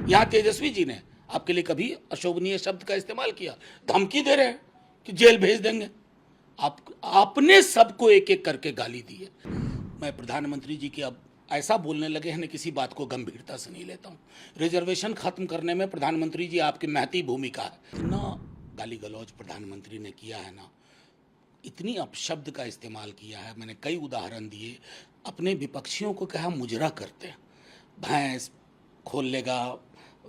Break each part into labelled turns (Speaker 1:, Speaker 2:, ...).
Speaker 1: यहाँ तेजस्वी जी ने आपके लिए कभी अशोभनीय शब्द का इस्तेमाल किया? धमकी दे रहे हैं कि जेल भेज देंगे। आपने सबको एक एक करके गाली दी है। मैं प्रधानमंत्री जी की अब ऐसा बोलने लगे हैं, किसी बात को गंभीरता से नहीं लेता हूँ। रिजर्वेशन खत्म करने में प्रधानमंत्री जी आपकी महती भूमिका है। इतना गाली गलौज प्रधानमंत्री ने किया है ना, इतनी अपशब्द का इस्तेमाल किया है। मैंने कई उदाहरण दिए। अपने विपक्षियों को कहा मुजरा करते हैं, भैंस खोल लेगा,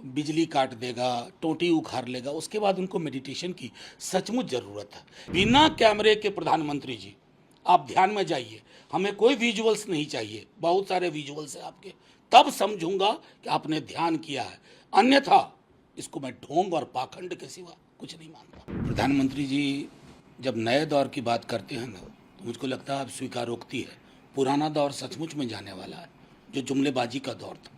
Speaker 1: बिजली काट देगा, टोटी उखाड़ लेगा। उसके बाद उनको मेडिटेशन की सचमुच ज़रूरत है। बिना कैमरे के प्रधानमंत्री जी आप ध्यान में जाइए, हमें कोई विजुअल्स नहीं चाहिए। बहुत सारे विजुअल्स हैं आपके, तब समझूंगा कि आपने ध्यान किया है, अन्यथा इसको मैं ढोंग और पाखंड के सिवा कुछ नहीं मानता। प्रधानमंत्री जी जब नए दौर की बात करते हैं ना, तो मुझको लगता है अब स्वीकारोक्ति है। पुराना दौर सचमुच में जाने वाला है, जो जुमलेबाजी का दौर था।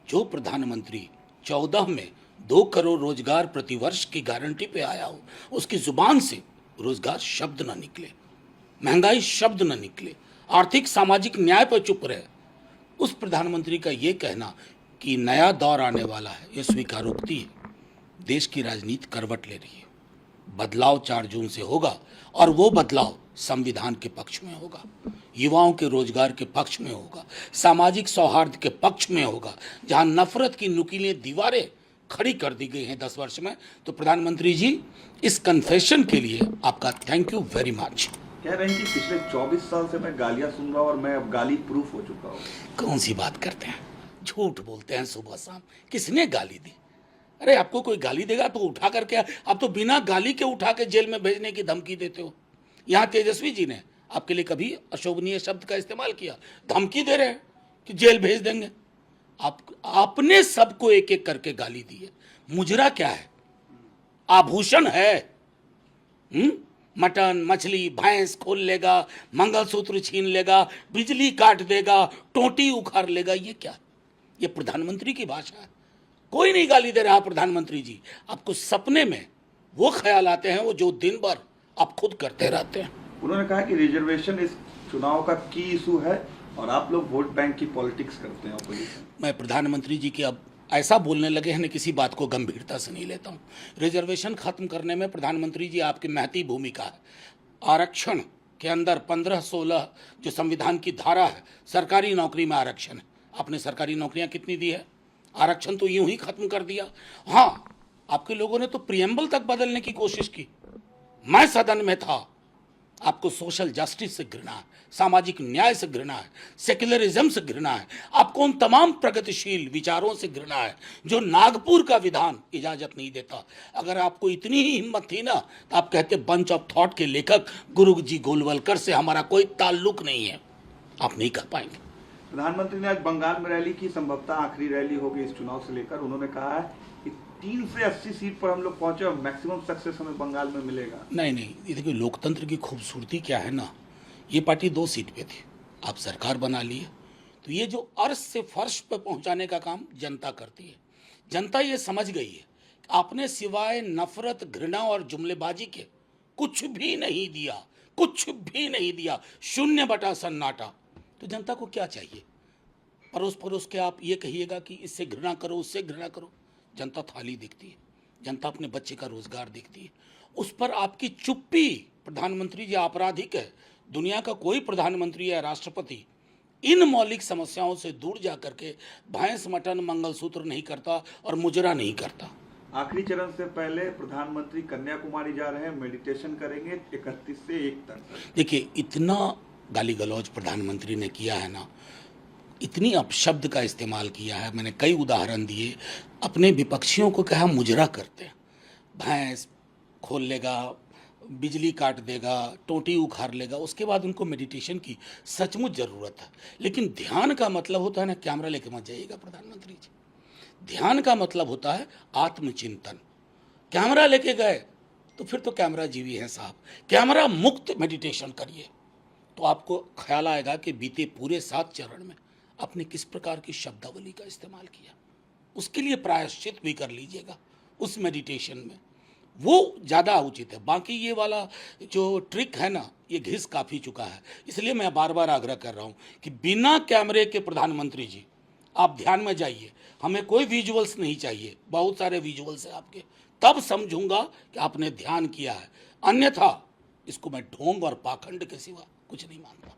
Speaker 1: जो प्रधानमंत्री 14 में 2 करोड़ रोजगार प्रतिवर्ष की गारंटी पे आया हो, उसकी जुबान से रोजगार शब्द न निकले, महंगाई शब्द न निकले, आर्थिक सामाजिक न्याय पर चुप रहे, उस प्रधानमंत्री का ये कहना कि नया दौर आने वाला है, ये स्वीकारोक्ति है। देश की राजनीति करवट ले रही है। बदलाव 4 जून से होगा और वो बदलाव संविधान के पक्ष में होगा, युवाओं के रोजगार के पक्ष में होगा, सामाजिक सौहार्द के पक्ष में होगा। जहां नफरत की नुकीली दीवारें खड़ी कर दी गई हैं 10 वर्ष में, तो प्रधानमंत्री जी इस कन्फेशन के लिए आपका थैंक यू वेरी मच।
Speaker 2: कह रहे हैं कि पिछले 24 साल से मैं गालियां सुन रहा हूं और मैं अब गाली प्रूफ हो चुका हूं।
Speaker 1: कौन सी बात करते हैं, झूठ बोलते हैं सुबह शाम। किसने गाली दी? अरे आपको कोई गाली देगा तो उठा करके, आप तो बिना गाली के उठा के जेल में भेजने की धमकी देते हो। यहाँ तेजस्वी जी ने आपके लिए कभी अशोभनीय शब्द का इस्तेमाल किया? धमकी दे रहे हैं कि जेल भेज देंगे। आपने सबको एक एक करके गाली दी है। मुजरा क्या है? आभूषण है। मटन, मछली, भैंस खोल लेगा, मंगलसूत्र छीन लेगा, बिजली काट देगा, टोटी उखाड़ लेगा। ये क्या? ये प्रधानमंत्री की भाषा है? कोई नहीं गाली दे रहा प्रधानमंत्री जी। आपको सपने में वो ख्याल आते हैं वो जो दिन भर आप खुद करते रहते हैं।
Speaker 2: उन्होंने कहा कि रिजर्वेशन इस चुनाव का की इशू है और आप लोग वोट बैंक की पॉलिटिक्स करते हैं ऑपोजिशन।
Speaker 1: मैं प्रधानमंत्री जी की अब ऐसा बोलने लगे हैं, किसी बात को गंभीरता से नहीं लेता हूँ। रिजर्वेशन खत्म करने में प्रधानमंत्री जी आपकी महती भूमिका है। आरक्षण के अंदर 15-16 जो संविधान की धारा है, सरकारी नौकरी में आरक्षण है। आपने सरकारी नौकरियां कितनी दी है? आरक्षण तो यूं ही खत्म कर दिया। हाँ, आपके लोगों ने तो प्रियम्बल तक बदलने की कोशिश की। मैं सदन में था। आपको सोशल जस्टिस से घृणा है, सामाजिक न्याय से घृणा है, सेक्युलरिज्म से घृणा है, आपको उन तमाम प्रगतिशील विचारों से घृणा है जो नागपुर का विधान इजाजत नहीं देता। अगर आपको इतनी ही हिम्मत थी ना, तो आप कहते बंच ऑफ थॉट के लेखक गुरु जी गोलवलकर से हमारा कोई ताल्लुक नहीं है। आप नहीं कह पाएंगे।
Speaker 2: प्रधानमंत्री ने आज बंगाल में रैली की, संभवतः आखिरी रैली होगी इस चुनाव से लेकर। उन्होंने कहा है कि 3 से 80 सीट पर हम लोग पहुंचे और मैक्सिमम सक्सेस हमें बंगाल में मिलेगा।
Speaker 1: नहीं, ये देखिए लोकतंत्र की खूबसूरती क्या है ना, ये पार्टी 2 सीट पे थी, आप सरकार बना लिए, तो ये जो अर्श से फर्श पे पहुंचाने का काम जनता करती है। जनता ये समझ गई है कि आपने सिवाय नफरत, घृणा और जुमलेबाजी के कुछ भी नहीं दिया, कुछ भी नहीं दिया। 0 बटा सन्नाटा। तो जनता को क्या चाहिए? परोस परोस के आप ये कहिएगा कि इससे घृणा करो, उससे घृणा करो। जनता थाली देखती है, जनता अपने बच्चे का रोजगार देखती है। उस पर आपकी चुप्पी प्रधानमंत्री जी आपराधिक है। दुनिया का कोई प्रधानमंत्री या राष्ट्रपति इन मौलिक समस्याओं से दूर जाकर के भैंस, मटन, मंगलसूत्र नहीं करता और मुजरा नहीं करता।
Speaker 2: आखिरी चरण से पहले प्रधानमंत्री कन्याकुमारी जा रहे हैं, मेडिटेशन करेंगे 31 से 1 तक।
Speaker 1: देखिए इतना गाली गलौज प्रधानमंत्री ने किया है ना, इतनी अपशब्द का इस्तेमाल किया है। मैंने कई उदाहरण दिए। अपने विपक्षियों को कहा मुजरा करते हैं, भैंस खोल लेगा, बिजली काट देगा, टोटी उखाड़ लेगा। उसके बाद उनको मेडिटेशन की सचमुच ज़रूरत है। लेकिन ध्यान का मतलब होता है ना, कैमरा लेके मत जाइएगा प्रधानमंत्री जी। ध्यान का मतलब होता है आत्मचिंतन। कैमरा लेके गए तो फिर तो कैमरा जीवी है साहब। कैमरा मुक्त मेडिटेशन करिए तो आपको ख्याल आएगा कि बीते पूरे 7 चरण में आपने किस प्रकार की शब्दावली का इस्तेमाल किया। उसके लिए प्रायश्चित भी कर लीजिएगा उस मेडिटेशन में, वो ज़्यादा उचित है। बाकी ये वाला जो ट्रिक है ना, ये घिस काफ़ी चुका है। इसलिए मैं बार बार आग्रह कर रहा हूँ कि बिना कैमरे के प्रधानमंत्री जी आप ध्यान में जाइए, हमें कोई विजुअल्स नहीं चाहिए, बहुत सारे विजुअल्स हैं आपके, तब समझूंगा कि आपने ध्यान किया है, अन्यथा इसको मैं ढोंग और पाखंड के सिवा कुछ नहीं मानता।